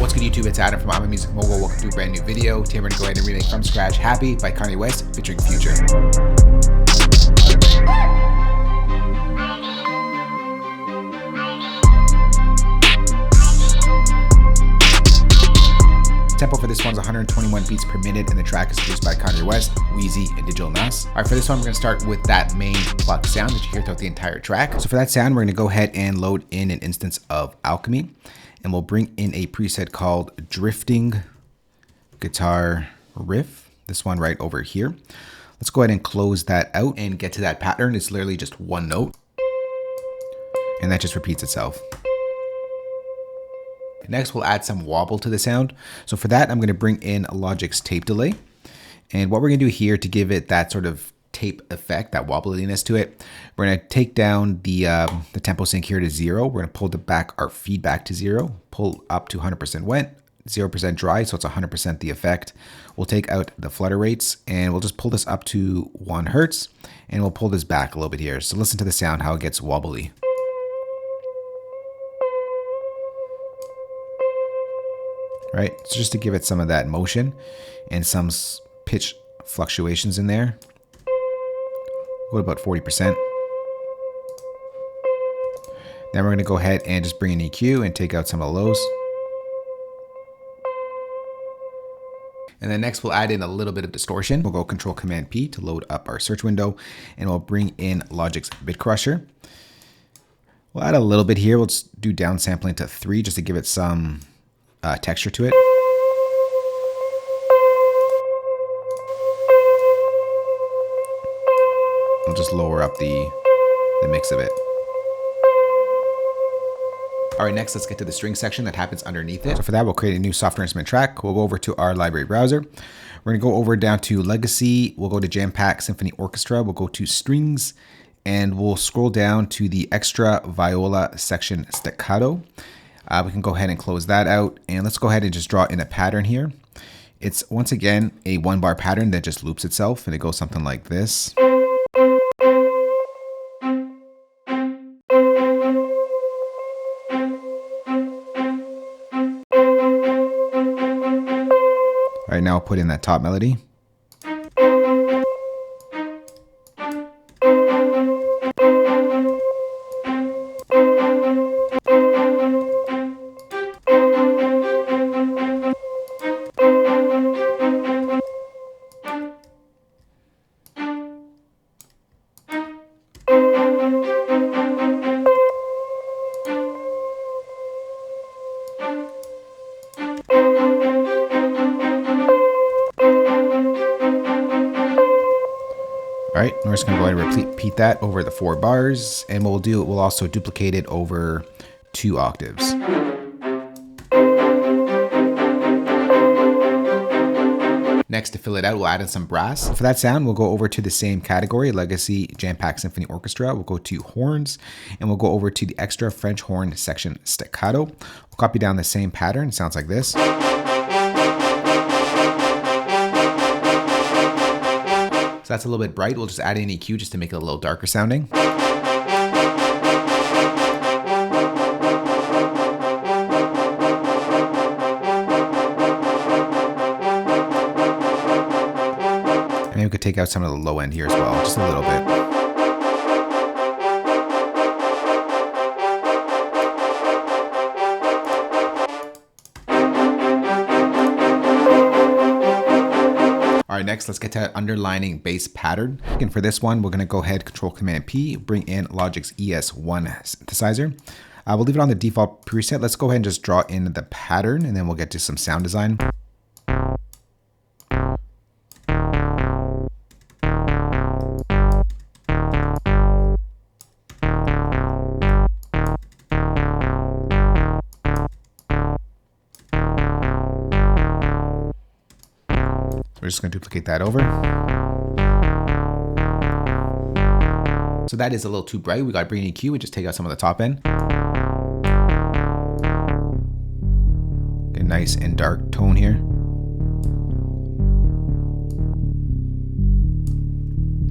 What's good YouTube, it's Adam from I'm a Music Mogul. Welcome to a brand new video. Today we're going to go ahead and remake from scratch Happy by Kanye West featuring Future. Tempo for this one's 121 beats per minute, and the track is produced by Kanye West, Wheezy, and Digital Nas. All right, for this one, we're going to start with that main pluck sound that you hear throughout the entire track. So for that sound, we're going to go ahead and load in an instance of Alchemy, and we'll bring in a preset called Drifting Guitar Riff. This one right over here. Let's go ahead and close that out and get to that pattern. It's literally just one note, and that just repeats itself. Next, we'll add some wobble to the sound. So for that, I'm going to bring in Logic's tape delay. And what we're going to do here to give it that sort of tape effect, that wobbliness to it, we're going to take down the tempo sync here to 0. We're going to pull our feedback to 0, pull up to 100% wet, 0% dry, so it's 100% the effect. We'll take out the flutter rates, and we'll just pull this up to 1 hertz, and we'll pull this back a little bit here. So listen to the sound, how it gets wobbly. Right, so just to give it some of that motion and some pitch fluctuations in there. What about 40%? Then we're going to go ahead and just bring in EQ and take out some of the lows. And then next we'll add in a little bit of distortion. We'll go Control Command P to load up our search window, and we'll bring in Logic's Bit Crusher. We'll add a little bit here. We'll just do downsampling to 3 just to give it some texture to it. We'll just lower up the mix of it. All right, next let's get to the string section that happens underneath it. So for that, we'll create a new software instrument track. We'll go over to our library browser. We're gonna go over down to Legacy. We'll go to Jam Pack Symphony Orchestra. We'll go to Strings, and we'll scroll down to the extra viola section staccato. We can go ahead and close that out, and let's go ahead and just draw in a pattern here. It's once again a 1-bar pattern that just loops itself, and it goes something like this. All right, now I'll put in that top melody. All right, we're just gonna go ahead and repeat that over the 4 bars, and what we'll also duplicate it over 2 octaves. Next, to fill it out, we'll add in some brass. For that sound, we'll go over to the same category, Legacy Jam Pack Symphony Orchestra. We'll go to horns, and we'll go over to the extra French horn section staccato. We'll copy down the same pattern. It sounds like this. So that's a little bit bright. We'll just add in EQ just to make it a little darker sounding. And maybe we could take out some of the low end here as well, just a little bit. All right, next let's get to underlining bass pattern. And for this one, we're gonna go ahead, Control Command P, bring in Logic's ES1 synthesizer. We'll leave it on the default preset. Let's go ahead and just draw in the pattern, and then we'll get to some sound design. We're just going to duplicate that over. So that is a little too bright. We got to bring in EQ and just take out some of the top end. Get a nice and dark tone here.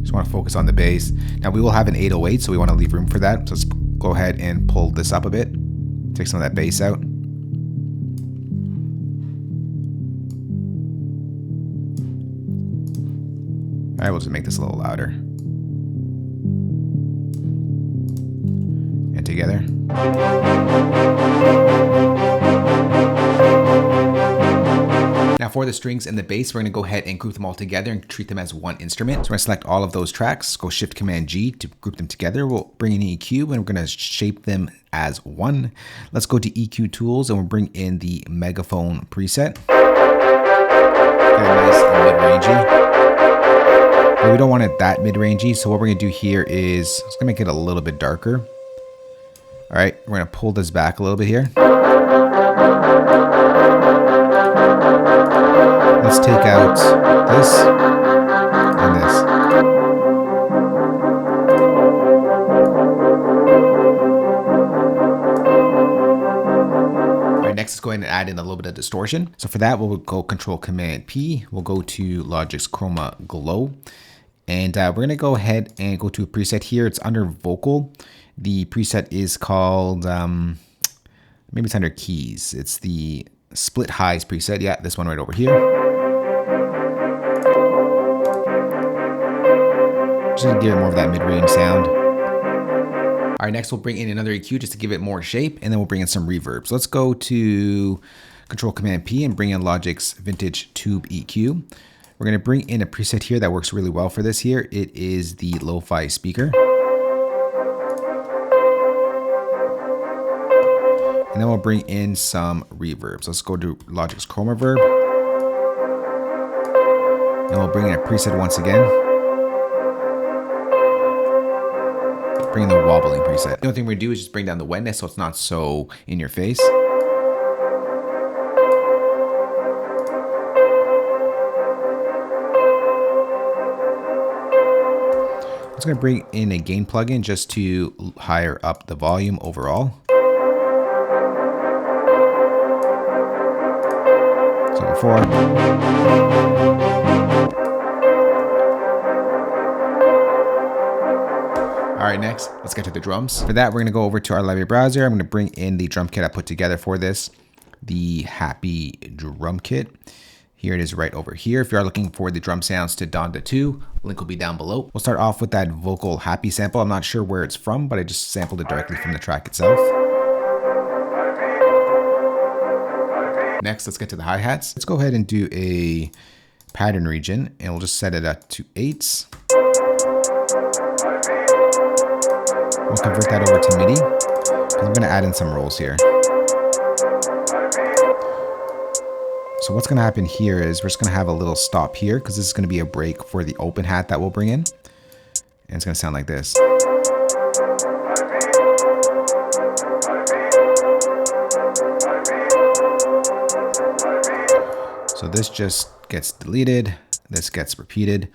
Just want to focus on the bass. Now we will have an 808, so we want to leave room for that. So let's go ahead and pull this up a bit. Take some of that bass out. right, we'll just make this a little louder. And together. Now for the strings and the bass, we're gonna go ahead and group them all together and treat them as one instrument. So we're gonna select all of those tracks, go Shift Command G to group them together. We'll bring in EQ and we're gonna shape them as one. Let's go to EQ tools and we'll bring in the megaphone preset. Get a nice mid-rangey. But we don't want it that mid-rangey. So what we're gonna do here is, it's gonna make it a little bit darker. All right, we're gonna pull this back a little bit here. Let's take out this and this. All right, next let's go ahead and add in a little bit of distortion. So for that, we'll go Control Command P. We'll go to Logic's Chroma Glow. And we're gonna go ahead and go to a preset here. It's under vocal. The preset is called, maybe it's under keys. It's the split highs preset. Yeah, this one right over here. Just gonna give it more of that mid-range sound. All right, next we'll bring in another EQ just to give it more shape, and then we'll bring in some reverb. So let's go to Control Command P and bring in Logic's Vintage Tube EQ. We're gonna bring in a preset here that works really well for this here. It is the Lo-Fi speaker. And then we'll bring in some reverb. So let's go to Logic's Chroma Verb. And we'll bring in a preset once again. Bring in the wobbling preset. The only thing we're gonna do is just bring down the wetness so it's not so in your face. I'm just gonna bring in a gain plugin just to higher up the volume overall. So before. All right, next, let's get to the drums. For that, we're gonna go over to our library browser. I'm gonna bring in the drum kit I put together for this, the Happy Drum Kit. Here it is right over here. If you are looking for the drum sounds to Donda 2, link will be down below. We'll start off with that vocal happy sample. I'm not sure where it's from, but I just sampled it directly from the track itself. Next, let's get to the hi-hats. Let's go ahead and do a pattern region, and we'll just set it up to 8s. We'll convert that over to MIDI. I'm gonna add in some rolls here. So what's gonna happen here is we're just gonna have a little stop here because this is gonna be a break for the open hat that we'll bring in. And it's gonna sound like this. So this just gets deleted, this gets repeated.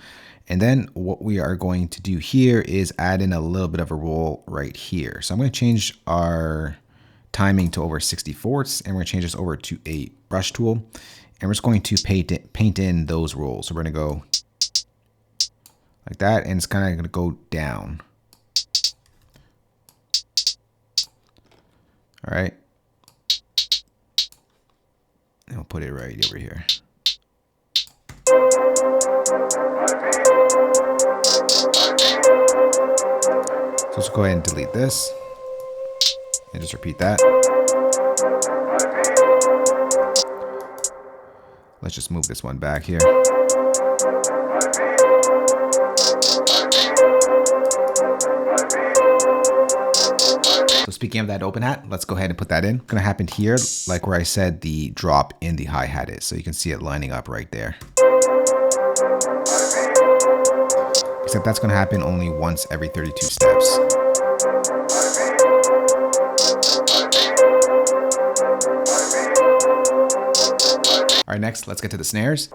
And then what we are going to do here is add in a little bit of a roll right here. So I'm going to change our timing to over 64ths, and we're going to change this over to a brush tool. And we're just going to paint in those rolls. So we're going to go like that, and it's kind of going to go down. All right. And we'll put it right over here. So let's go ahead and delete this and just repeat that. Let's just move this one back here. So speaking of that open hat, let's go ahead and put that in. It's gonna happen here, like where I said the drop in the hi-hat is. So you can see it lining up right there. Except that's gonna happen only once every 32 steps. All right, next, let's get to the snares.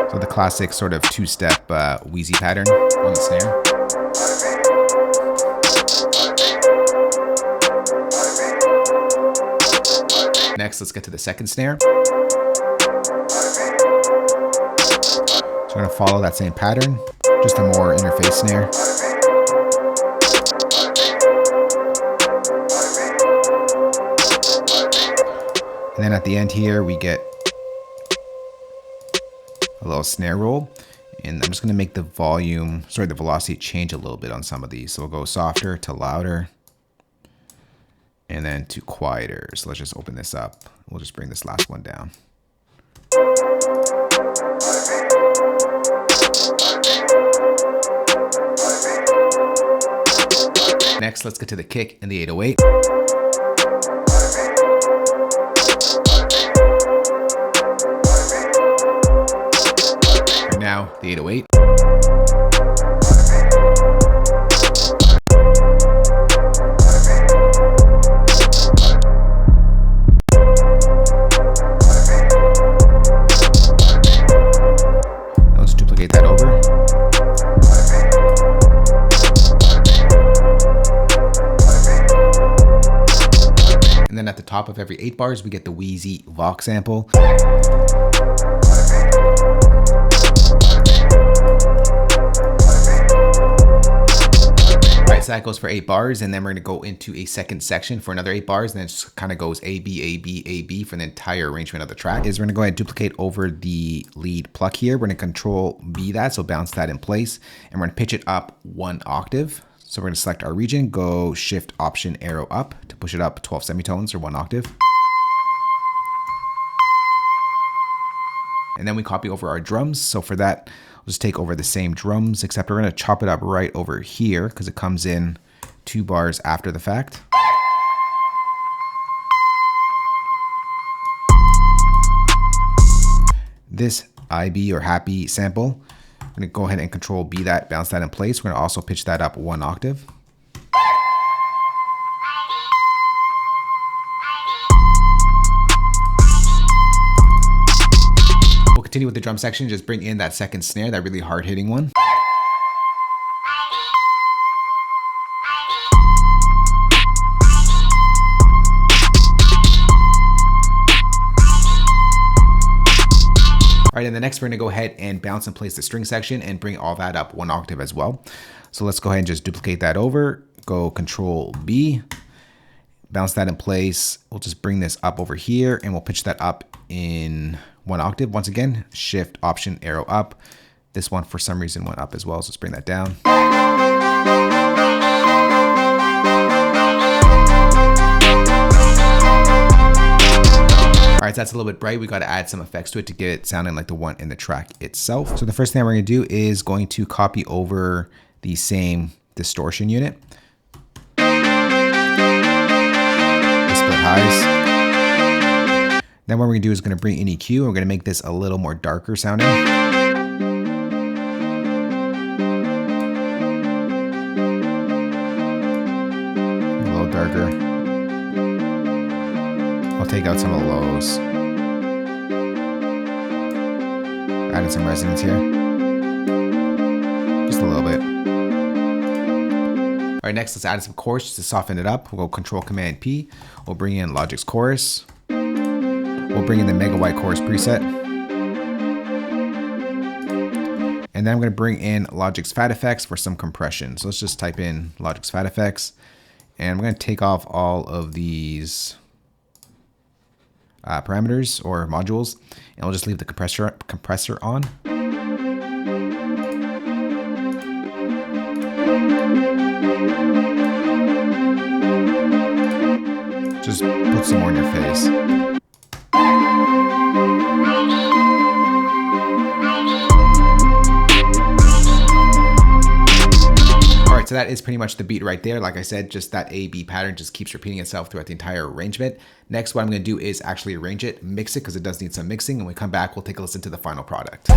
So the classic sort of two-step Wheezy pattern on the snare. Next, let's get to the second snare. So we're gonna follow that same pattern, just a more interface snare. then at the end here, we get a little snare roll. And I'm just going to make the velocity change a little bit on some of these. So we'll go softer to louder and then to quieter. So let's just open this up. We'll just bring this last one down. Next, let's get to the kick in the 808. Right now, the 808. Now let's duplicate that over. And then at the top of every 8 bars, we get the Wheezy Vox sample. Alright, so that goes for 8 bars, and then we're going to go into a second section for another 8 bars, and then it just kind of goes A, B, A, B, A, B for the entire arrangement of the track. We're going to go ahead and duplicate over the lead pluck here. We're going to Control B that, so bounce that in place, and we're going to pitch it up 1 octave. So we're going to select our region, go Shift Option Arrow up to push it up 12 semitones or 1 octave. And then we copy over our drums. So for that, we'll just take over the same drums, except we're going to chop it up right over here because it comes in 2 bars after the fact. This IB or happy sample, I'm going to go ahead and Control B that, bounce that in place. We're going to also pitch that up 1 octave. We'll continue with the drum section, just bring in that second snare, that really hard hitting one. All right, and the next we're gonna go ahead and bounce and place the string section and bring all that up 1 octave as well. So let's go ahead and just duplicate that over, go Control B, bounce that in place. We'll just bring this up over here and we'll pitch that up in 1 octave. Once again, Shift Option Arrow up. This one for some reason went up as well, so let's bring that down. All right, so that's a little bit bright. We got to add some effects to it to get it sounding like the one in the track itself. So the first thing we're going to do is going to copy over the same distortion unit. The split highs. Then what we're going to do is going to bring in EQ. And we're going to make this a little more darker sounding. A little darker. I'll take out some of the lows. Adding some resonance here. Just a little bit. All right, next let's add some chorus just to soften it up. We'll go Control Command P. We'll bring in Logic's chorus. We'll bring in the Mega White chorus preset. And then I'm going to bring in Logic's Fat Effects for some compression. So let's just type in Logic's Fat Effects. And I'm going to take off all of these parameters or modules, and we'll just leave the compressor on. Just put some more in your face. So that is pretty much the beat right there. Like I said, just that A-B pattern just keeps repeating itself throughout the entire arrangement. Next, what I'm going to do is actually arrange it, mix it, because it does need some mixing. And when we come back, we'll take a listen to the final product.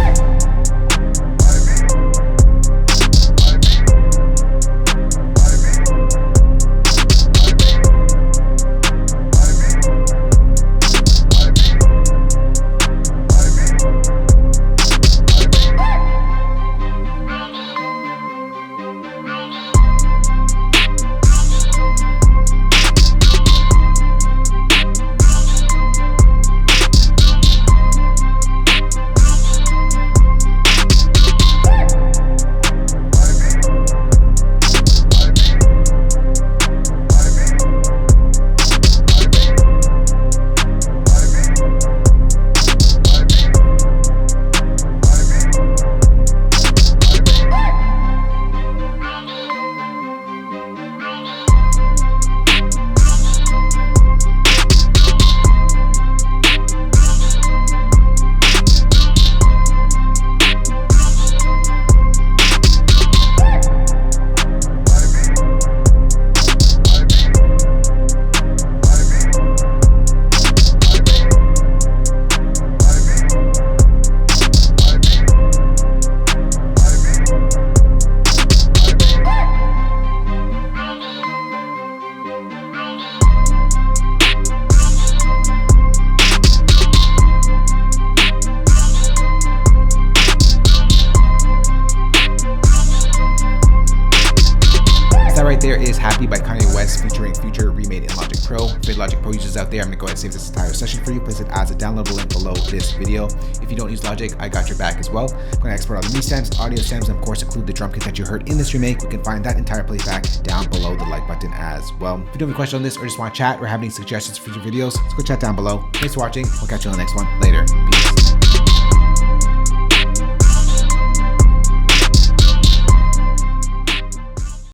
right there is Happy by Kanye West featuring Future remade in Logic Pro. For Logic Pro users out there, I'm gonna go ahead and save this entire session for you. Place it as a downloadable link below this video. If you don't use Logic, I got your back as well. I'm gonna export all the MIDI stems, audio stems, and of course include the drum kit that you heard in this remake. We can find that entire playback down below the like button as well. If you do have a question on this or just want to chat or have any suggestions for future videos, let's go chat down below. Thanks for watching. We'll catch you on the next one. Later. Peace.